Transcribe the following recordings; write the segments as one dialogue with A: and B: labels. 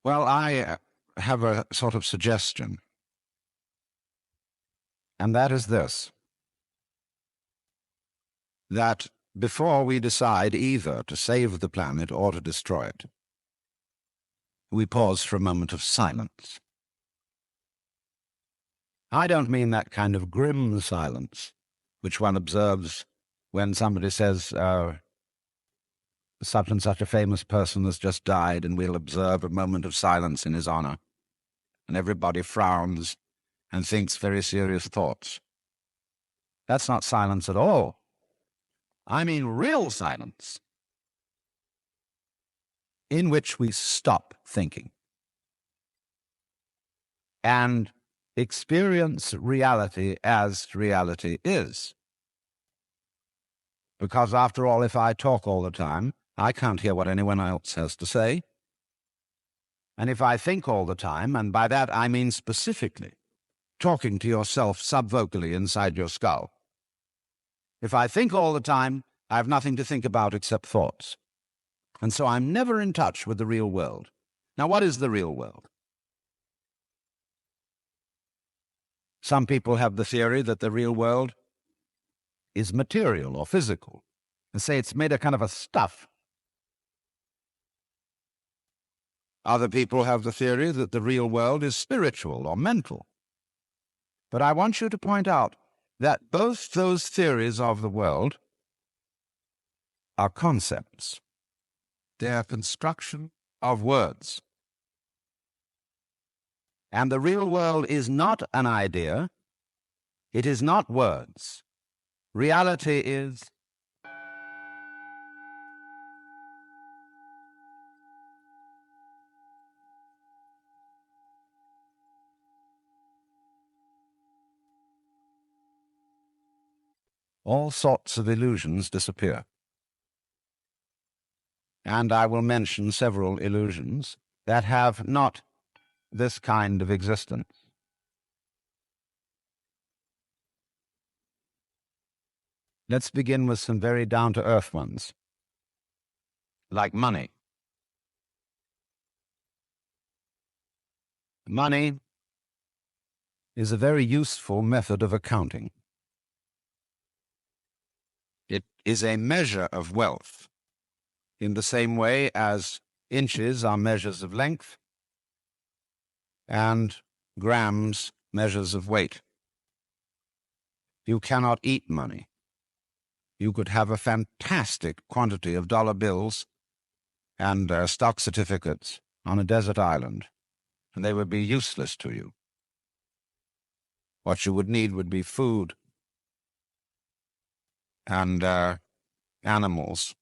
A: Well, I have a sort of suggestion, and that is this, that before we decide either to save the planet or to destroy it, we pause for a moment of silence. I don't mean that kind of grim silence which one observes when somebody says, such and such a famous person has just died, and we'll observe a moment of silence in his honor, and everybody frowns and thinks very serious thoughts. That's not silence at all. I mean real silence, in which we stop thinking and experience reality as reality is. Because after all, if I talk all the time, I can't hear what anyone else has to say. And if I think all the time, and by that I mean specifically talking to yourself subvocally inside your skull, if I think all the time, I have nothing to think about except thoughts. And so I'm never in touch with the real world. Now, what is the real world? Some people have the theory that the real world is material or physical, and say it's made of kind of a stuff. Other people have the theory that the real world is spiritual or mental. But I want you to point out that both those theories of the world are concepts. They are construction of words. And the real world is not an idea. It is not words. Reality is all sorts of illusions disappear. And I will mention several illusions that have not this kind of existence. Let's begin with some very down-to-earth ones, like money. Money is a very useful method of accounting. It is a measure of wealth, in the same way as inches are measures of length and grams measures of weight. You cannot eat money. You could have a fantastic quantity of dollar bills and stock certificates on a desert island, and they would be useless to you. What you would need would be food and animals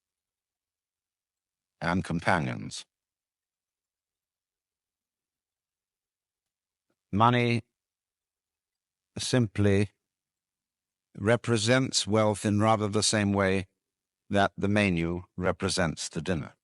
A: and companions. Money simply represents wealth in rather the same way that the menu represents the dinner.